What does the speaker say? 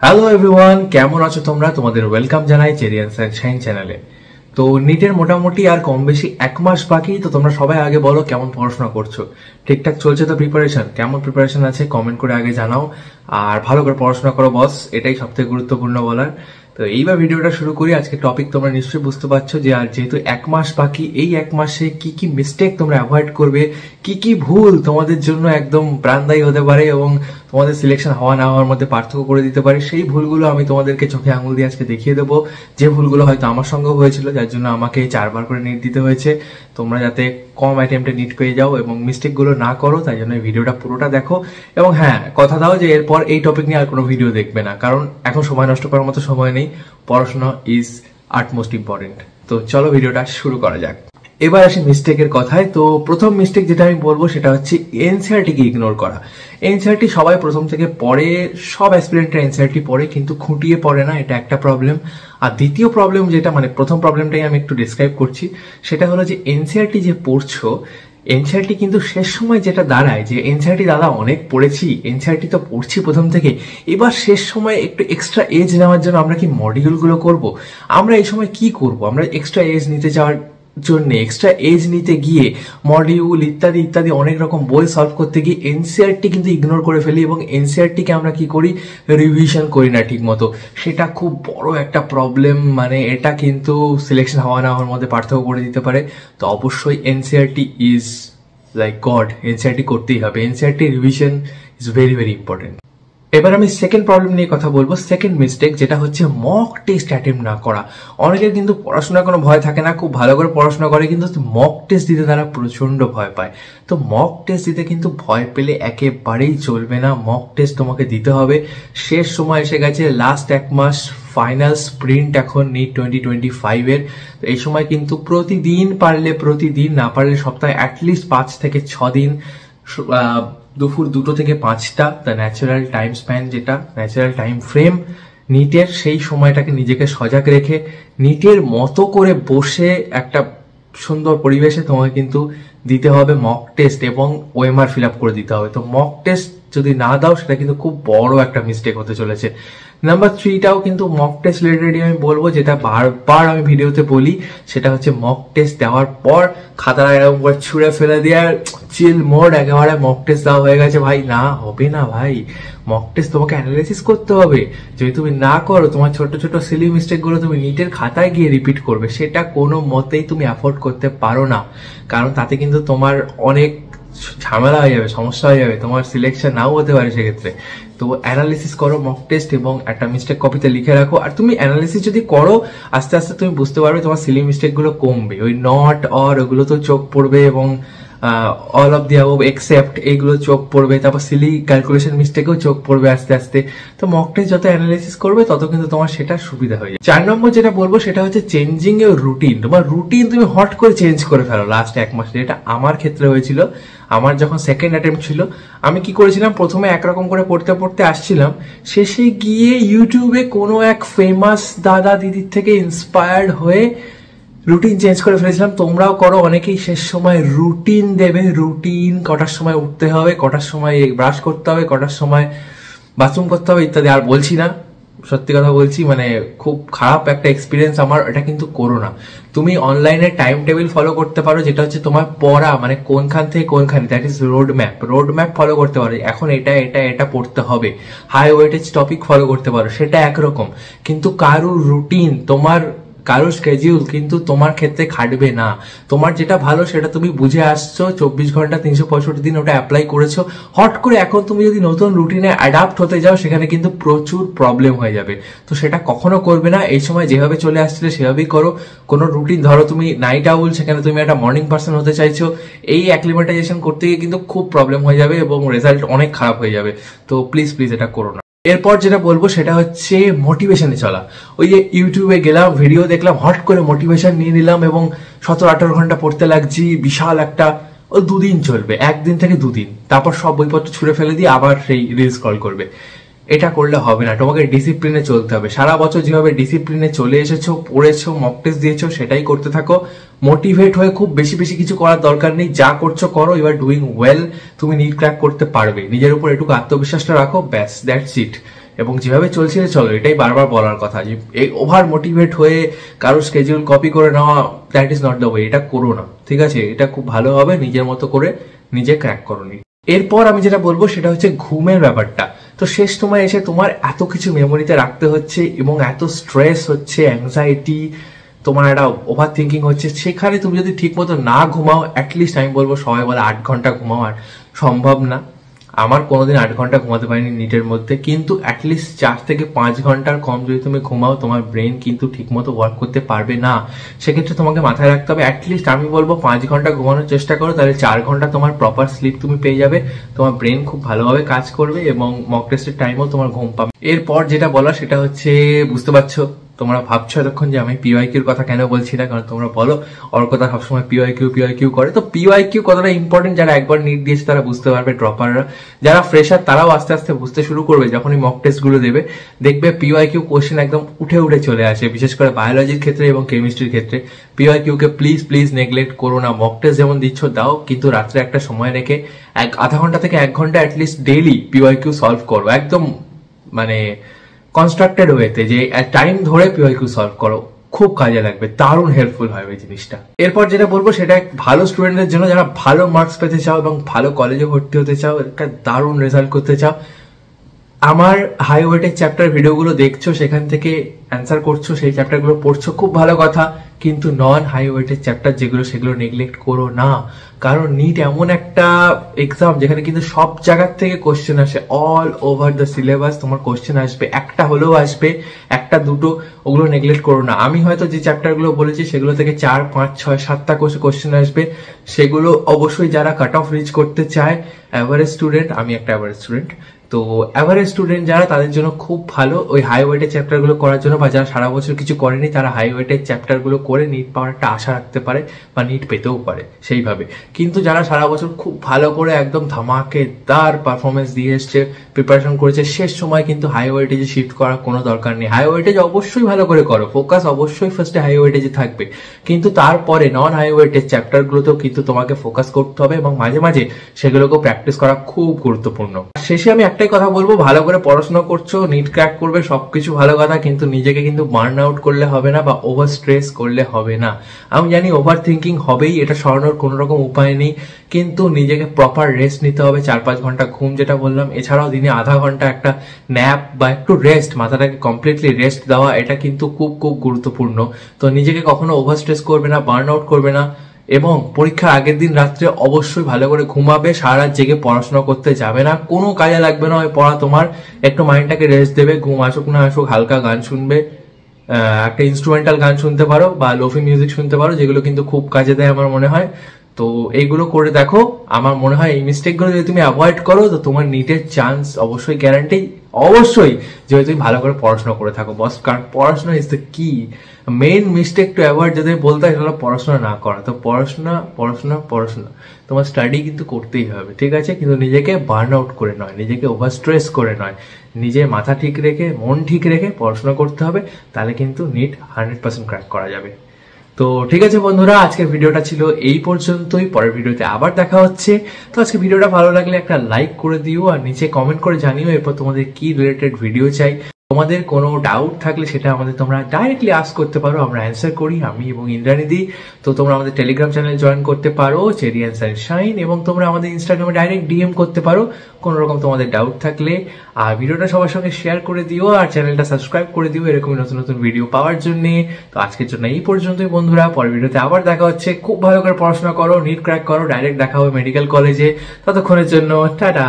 Hello everyone, কেমন আছো তোমরা? তোমাদের ওয়েলকাম জানাই চেরি এন্ড সানশাইন চ্যানেলে। তো নিটের মোটামুটি আর কম বেশি এক মাস বাকি। তো তোমরা সবাই আগে বলো কেমন পড়াশোনা করছো, ঠিকঠাক চলছে তো? প্রিপারেশন কেমন প্রিপারেশন আছে কমেন্ট করে আগে জানাও। আর ভালো করে পড়াশোনা করো বস, এটাই সবথেকে গুরুত্বপূর্ণ বলার। তো এইবার ভিডিওটা শুরু করি। আজকে টপিক তোমরা নিশ্চয়ই বুঝতে পারছো যে আর যেহেতু এক মাস বাকি, এই এক মাসে কি কি মিস্টেক তোমরা অ্যাভয়েড করবে, কি কি ভুল তোমাদের জন্য একদম প্রাণদায়ী হতে পারে এবং তোমাদের সিলেকশন হওয়া না হওয়ার মধ্যে পার্থক্য করে দিতে পারে, সেই ভুলগুলো আমি তোমাদেরকে চোখে আঙুল দিয়ে আজকে দেখিয়ে দেবো। যে ভুলগুলো হয়তো আমার সঙ্গেও হয়েছিল, যার জন্য আমাকে 4বার করে নিট দিতে হয়েছে। তোমরা যাতে কম অ্যাটেম্পটে নিট পেয়ে যাও এবং মিস্টেকগুলো না করো, তাই জন্য এই ভিডিওটা পুরোটা দেখো। এবং হ্যাঁ, কথা দাও যে এরপর এই টপিক নিয়ে আর কোনো ভিডিও দেখবে না, কারণ এখন সময় নষ্ট করার মতো সময় নেই। পড়াশোনা ইজ আটমোস্ট ইম্পর্টেন্ট। তো চলো ভিডিওটা শুরু করা যাক। এবার আসি মিস্টেকের কথায়। তো প্রথম মিস্টেক যেটা আমি বলবো সেটা হচ্ছে এনসিইআরটিকে ইগনোর করা। এনসিইআরটি সবাই প্রথম থেকে পড়ে, সব অ্যাসপিরেন্টরা এনসিইআরটি পড়ে, কিন্তু খুঁটিয়ে পড়ে না, এটা একটা প্রবলেম। আর দ্বিতীয় প্রবলেম যেটা, মানে প্রথম প্রবলেমটাই আমি একটু ডিসক্রাইব করছি, সেটা হলো যে এনসিইআরটি যে পড়ছো, এনসিইআরটি কিন্তু শেষ সময় যেটা দাঁড়ায় যে এনসিইআরটি দাদা অনেক পড়েছি, এনসিইআরটি তো পড়ছি প্রথম থেকে, এবার শেষ সময় একটু এক্সট্রা এজ নেওয়ার জন্য আমরা কি মডিউলগুলো করব। আমরা এই সময় কি করব? আমরা এক্সট্রা এজ নিতে যাওয়ার জন্য, এক্সট্রা এজ নিতে গিয়ে মডিউল ইত্যাদি ইত্যাদি অনেক রকম বই সলভ করতে গিয়ে এনসিইআরটি কিন্তু ইগনোর করে ফেলি এবং এনসিইআরটিকে আমরা কি করি, রিভিশন করি না ঠিক মতো। সেটা খুব বড় একটা প্রবলেম, মানে এটা কিন্তু সিলেকশন হওয়া না হওয়ার মধ্যে পার্থক্য করে দিতে পারে। তো অবশ্যই NCERT is like god, NCERT করতেই হবে। NCERT revision is very very important. এবার আমি সেকেন্ড প্রবলেম নিয়ে কথা বলবো, সেকেন্ড মিস্টেক, যেটা হচ্ছে মক টেস্ট অ্যাটেম্প না করা। অনেকের কিন্তু পড়াশোনার কোনো ভয় থাকে না, খুব ভালো করে পড়াশোনা করে, কিন্তু মক টেস্ট দিতে তারা প্রচন্ড ভয় পায়। তো মক টেস্ট দিতে কিন্তু ভয় পেলে একেবারেই চলবে না। মক টেস্ট তোমাকে দিতে হবে। শেষ সময় এসে গেছে, লাস্ট এক মাস, ফাইনাল স্প্রিন্ট এখন নিট 2025-এর। এই সময় কিন্তু প্রতিদিন পারলে প্রতিদিন, না পারলে সপ্তাহে অ্যাটলিস্ট 5 থেকে 6 দিন, দুপুর 2টো থেকে 5টা, দ্য ন্যাচারাল টাইম স্প্যান, যেটা ন্যাচারাল টাইম ফ্রেম নিটের, সেই সময়টাকে নিজেকে সজাগ রেখে নিটের মতো করে বসে একটা সুন্দর পরিবেশে তোমাকে কিন্তু দিতে হবে মক টেস্ট এবং ওএমআর ফিল আপ করে দিতে হবে। তো মক টেস্ট যদি না দাও, সেটা কিন্তু খুব বড় একটা মিস্টেক হতে চলেছে। নাম্বার 3টাও কিন্তু মক টেস্ট রিলেটেডই আমি বলবো, যেটা বারবার আমি ভিডিওতে বলি, সেটা হচ্ছে মক টেস্ট দেওয়ার পর খাতাটা এরকম করে ছুঁড়ে ফেলে দিয়ে চিল মোড, একেবারে মক টেস্ট দেওয়া হয়ে গেছে ভাই, না হবে না ভাই। মক টেস্ট তোমাকে অ্যানালাইসিস করতে হবে। যদি তুমি না করো, তোমার ছোট ছোট সিলি মিস্টেক গুলো তুমি নিটের খাতায় গিয়ে রিপিট করবে, সেটা কোনো মতেই তুমি অ্যাফোর্ড করতে পারো না, কারণ তাতে কিন্তু তোমার অনেক ঝামেলা হয়ে যাবে, সমস্যা হয়ে যাবে, তোমার সিলেকশন নাও হতে পারে সেক্ষেত্রে। তো অ্যানালিসিস করো মক টেস্ট এবং একটা মিস্টেক কপিতে লিখে রাখো। আর তুমি অ্যানালিসিস যদি করো, আস্তে আস্তে তুমি বুঝতে পারবে তোমার সিলি মিস্টেক গুলো কমবে। ওই নট অর ওগুলো তো চোখ পড়বে এবং all of the above except এইগুলো চোখ পড়বে, তারপর সিলি ক্যালকুলেশন মিস্টেকেও চোখ পড়বে আস্তে আস্তে। তো মক টেস্ট যত অ্যানালাইসিস করবে, তত কিন্তু তোমার সেটা সুবিধা হয়ে যায়। 4 নম্বর যেটা বলবো, সেটা হচ্ছে চেঞ্জিং এর রুটিন। তোমার রুটিন তুমি হট করে চেঞ্জ করে ফেলো লাস্ট এক মাসে, যেটা আমার ক্ষেত্রে হয়েছিল। আমার যখন সেকেন্ড অ্যাটেম্প ছিল, আমি কি করেছিলাম, প্রথমে একরকম করে পড়তে পড়তে আসছিলাম, শেষে গিয়ে ইউটিউবে কোনো এক ফেমাস দাদা দিদির থেকে ইন্সপায়ার্ড হয়ে রুটিন চেঞ্জ করে ফেলেছিলাম। তোমরাও করো, অনেকেই শেষ সময় রুটিন দেবে। রুটিন, কটার সময় উঠতে হবে, কটার সময় ব্রাশ করতে হবে, কটার সময় বাথরুম করতে হবে ইত্যাদি। আর বলছি না, সত্যি কথা বলছি, মানে খুব খারাপ একটা এক্সপিরিয়েন্স আমার। এটা কিন্তু করো না। তুমি অনলাইনে টাইম টেবিল ফলো করতে পারো, যেটা হচ্ছে তোমার পড়া, মানে কোনখান থেকে কোনখানে, that is road map follow করতে পারো। এখন এটা এটা এটা পড়তে হবে। হাই ওয়েটেজ টপিক ফলো করতে পারো, সেটা একরকম। কিন্তু কারোর রুটিন, কারোর স্কেডিউল কিন্তু তোমার ক্ষেত্রে খাটবে না। তোমার যেটা ভালো সেটা তুমি বুঝে আসছো, 24 ঘন্টা 365 দিন ওটা অ্যাপ্লাই করেছো। হট করে এখন তুমি যদি নতুন রুটিনে অ্যাডাপ্ট হতে যাও, সেখানে কিন্তু প্রচুর প্রবলেম হয়ে যাবে। তো সেটা কখনো করবে না। এই সময় যেভাবে চলে আসছিলে সেভাবেই করো। কোনো রুটিন, ধরো তুমি নাইট আউল, সেখানে তুমি একটা মর্নিং পার্সন হতে চাইছো, এই অ্যাক্লিমেটাইজেশন করতে গিয়ে কিন্তু খুব প্রবলেম হয়ে যাবে এবং রেজাল্ট অনেক খারাপ হয়ে যাবে। তো প্লিজ এটা করো না। এরপর যেটা বলবো সেটা হচ্ছে মোটিভেশনে চলা। ওই যে ইউটিউবে গেলাম, ভিডিও দেখলাম, হট করে মোটিভেশন নিয়ে নিলাম এবং 17-18 ঘন্টা পড়তে লাগছি। বিশাল একটা, ও 2 দিন চলবে, 1 দিন থেকে 2 দিন, তারপর সব বইপত্র ছুঁড়ে ফেলে দিয়ে আবার সেই রিল স্ক্রল করবে। এটা করলে হবে না। তোমাকে ডিসিপ্লিনে চলতে হবে। সারা বছর যেভাবে ডিসিপ্লিনে চলে এসেছো, পড়েছো, মক টেস্ট দিয়েছো, সেটাই করতে থাকো। মোটিভেট হয়ে খুব বেশি বেশি কিছু করার দরকার নেই। যা করছো করো, ইউ আর ডুইং ওয়েল। তুমি নিট ক্র্যাক করতে পারবে। নিজের উপর একটু আত্মবিশ্বাসটা রাখো, ব্যাস, দ্যাটস ইট। এবং যেভাবে চলছে চলো, এটাই বারবার বলার কথা যে এই ওভার মোটিভেট হয়ে কারো স্কেডিউল কপি করে নেওয়া, that is not the way. এটা করো না, ঠিক আছে? এটা খুব ভালো হবে, নিজের মতো করে নিজে ক্র্যাক করো। এরপর আমি যেটা বলবো সেটা হচ্ছে ঘুমের ব্যাপারটা। তো শেষ সময় এসে তোমার এত কিছু মেমোরিতে রাখতে হচ্ছে এবং এত স্ট্রেস হচ্ছে, অ্যাংজাইটি, তোমার একটা ওভার থিঙ্কিং হচ্ছে, সেখানে তুমি যদি ঠিক মতো না ঘুমাও, অ্যাটলিস্ট আমি বলবো, সবাই বলে 8 ঘন্টা ঘুমাও, আর সম্ভব না। আমার কোনোদিন 8 ঘন্টা ঘুমাতে পারিনি নিটের মধ্যে, কিন্তু অ্যাটলিস্ট 4 থেকে 5 ঘন্টার কম যদি তুমি ঘুমাও, তোমার ব্রেন কিন্তু ঠিক মতো ওয়ার্ক করতে পারবে না। সেক্ষেত্রে তোমাকে মাথায় রাখতে হবে, অ্যাটলিস্ট আমি বলবো 5 ঘন্টা ঘুমানোর চেষ্টা করো, তাহলে 4 ঘন্টা তোমার প্রপার স্লিপ তুমি পেয়ে যাবে, তোমার ব্রেন খুব ভালোভাবে কাজ করবে এবং মক টেস্টের টাইমেও তোমার ঘুম পাবে। এরপর যেটা বলা সেটা হচ্ছে, বুঝতে পারছো তোমরা ভাবছো এতক্ষণ যে আমি পিওয়াইকিউর কথা কেন বলছি না, কারণ তোমরা বলো অর্কদা সবসময় পিওয়াইকিউ করে। তো পিওয়াইকিউ কতটা ইম্পর্টেন্ট যারা একবার নিট দিয়েছে তারা বুঝতে পারবে, ড্রপাররা যারা ফ্রেশার তারাও আস্তে আস্তে বুঝতে শুরু করবে। যখনই মক টেস্ট গুলো দেবে দেখবে পিওয়াইকিউ কোশ্চেন একদম উঠে উঠে চলে আসে, বিশেষ করে বায়োলজির ক্ষেত্রে এবং কেমিস্ট্রির ক্ষেত্রে। পিওয়াইকিউ কে প্লিজ নেগলেক্ট করো না। মক টেস্ট যেমন দিচ্ছ দাও, কিন্তু রাত্রে একটা সময় রেখে আধা ঘন্টা থেকে 1 ঘন্টা অ্যাটলিস্ট ডেইলি পিওয়াইকিউ সলভ করো, একদম মানে কনস্ট্রাক্টেড ওয়েতে, যে টাইম ধরে পিওয়াইকিউ সলভ করো, খুব কাজে লাগবে, দারুণ হেল্পফুল হবে এই জিনিসটা। এরপর যেটা বলবো সেটা ভালো স্টুডেন্টদের জন্য, যারা ভালো মার্কস পেতে চাও এবং ভালো কলেজে ভর্তি হতে চাও, একটা দারুণ রেজাল্ট করতে চাও। আমার হাই ওয়েটের চ্যাপ্টার ভিডিওগুলো দেখছো, সেখান থেকে অ্যান্সার করছো, সেই চ্যাপ্টারগুলো পড়ছো, খুব ভালো কথা, কিন্তু নন হাই ওয়েটের চ্যাপ্টার যেগুলো সেগুলো নেগলেক্ট করো না। কারণ নিট এমন একটা এক্সাম যেখানে কিন্তু সব জায়গার থেকে কোশ্চেন আসে, অল ওভার দ্য সিলেবাস তোমার কোশ্চেন আসবে, একটা হলেও আসবে, একটা দুটো, ওগুলো নেগলেক্ট করো না। আমি হয়তো যে চ্যাপ্টারগুলো বলেছি সেগুলো থেকে 4, 5, 6, 7টা কোশ্চেন আসবে, সেগুলো অবশ্যই যারা কাট অফ রিচ করতে চায়, অ্যাভারেজ স্টুডেন্ট, আমি একটা অ্যাভারেজ স্টুডেন্ট, তো অ্যাভারেজ স্টুডেন্ট যারা, তাদের জন্য খুব ভালো ওই হাই ওয়েটের চ্যাপ্টারগুলো করার জন্য, বা যারা সারা বছর কিছু করেনি তারা হাই ওয়েটের চ্যাপ্টারগুলো করে নিট পাওয়ার একটা আশা রাখতে পারে বা নিট পেতেও পারে সেইভাবে। কিন্তু যারা সারা বছর খুব ভালো করে একদম ধামাকেদার পারফরমেন্স দিয়ে এসছে, প্রিপারেশন করেছে, শেষ সময় কিন্তু হাই ওয়েটেজে শিফট করার কোনো দরকার নেই। হাই ওয়েটেজ অবশ্যই ভালো করে করো, ফোকাস অবশ্যই ফার্স্টে হাই ওয়েটেজে থাকবে, কিন্তু তারপরে নন হাই ওয়েটের চ্যাপ্টারগুলোতেও কিন্তু তোমাকে ফোকাস করতে হবে এবং মাঝে মাঝে সেগুলোকেও প্র্যাকটিস করা খুব গুরুত্বপূর্ণ। শেষে আমি একটাই কথা বলবো, ভালো করে পড়াশোনা করছো, নিট ক্র্যাক করবে, সবকিছু ভালো কথা, কিন্তু নিজেকে কিন্তু বার্ন আউট করলে হবে না বা ওভার স্ট্রেস করলে হবে না। আমি জানি ওভার থিঙ্কিং হবেই, এটা সরানোর কোনো রকম উপায় নেই, কিন্তু নিজেকে প্রপার রেস্ট নিতে হবে, 4-5 ঘন্টা ঘুম যেটা বললাম, এছাড়াও দিনে আধা ঘন্টা একটা ন্যাপ বা একটু রেস্ট, মাথাটাকে কমপ্লিটলি রেস্ট দেওয়া, এটা কিন্তু খুব খুব গুরুত্বপূর্ণ। তো নিজেকে কখনো ওভার স্ট্রেস করবে না, বার্ন আউট করবে না, এবং পরীক্ষার আগের দিন রাত্রে অবশ্যই ভালো করে ঘুমাবে, সারা রাত জেগে পড়াশোনা করতে যাবে না, কোনো কাজে লাগবে না ওই পড়া তোমার, একটু মাইন্ডটাকে রেস্ট দেবে, ঘুম আসুক না আসুক হালকা গান শুনবে, একটা ইনস্ট্রুমেন্টাল গান শুনতে পারো বা লোফি মিউজিক শুনতে পারো, যেগুলো কিন্তু খুব কাজে দেয় আমার মনে হয়। তো এইগুলো করে দেখো, আমার মনে হয় এই মিস্টেকগুলো যদি তুমি অ্যাভয়েড করো তো তোমার নিটের চান্স অবশ্যই গ্যারান্টি, অবশ্যই যদি তুমি ভালো করে পড়াশোনা করে থাকো বস, কারণ পড়াশোনা ইজ দ্য কি। মেইন মিস্টেক টু অ্যাভয়েড যদি বলতে হয় সেটা হলো পড়াশোনা না করা। তো পড়াশোনা তোমার স্টাডি কিন্তু করতেই হবে, ঠিক আছে, কিন্তু নিজেকে বার্ন আউট করে নয়, নিজেকে ওভার স্ট্রেস করে নয়, নিজের মাথা ঠিক রেখে, মন ঠিক রেখে পড়াশোনা করতে হবে, তাহলে কিন্তু নিট 100% ক্র্যাক করা যাবে। তো ঠিক আছে বন্ধুরা, আজকের ভিডিওটা ছিল এই পর্যন্তই, পরের ভিডিওতে আবার দেখা হচ্ছে। তো আজকে ভিডিওটা ভালো লাগলে একটা লাইক করে দিও, আর নিচে কমেন্ট করে জানিও এরপর তোমাদের কি রিলেটেড ভিডিও চাই। তোমাদের কোনো ডাউট থাকলে সেটা আমাদের তোমরা ডাইরেক্টলি আস্ক করতে পারো, আমরা অ্যান্সার করি, আমি এবং ইন্দ্রানিদি। তো তোমরা আমাদের টেলিগ্রাম চ্যানেল জয়েন করতে পারো, চেরি অ্যান্ড সানশাইন, এবং তোমরা আমাদের ইনস্টাগ্রামে ডাইরেক্ট ডিএম করতে পারো কোনো রকম তোমাদের ডাউট থাকলে। আর ভিডিওটা সবার সঙ্গে শেয়ার করে দিও, আর চ্যানেলটা সাবস্ক্রাইব করে দিও এরকমই নতুন নতুন ভিডিও পাওয়ার জন্য। তো আজকের জন্য এই পর্যন্তই বন্ধুরা, পরের ভিডিওতে আবার দেখা হচ্ছে। খুব ভালো করে পড়াশোনা করো, নিট ক্র্যাক করো, ডাইরেক্ট দেখা হবে মেডিকেল কলেজে। ততক্ষণের জন্য টাটা।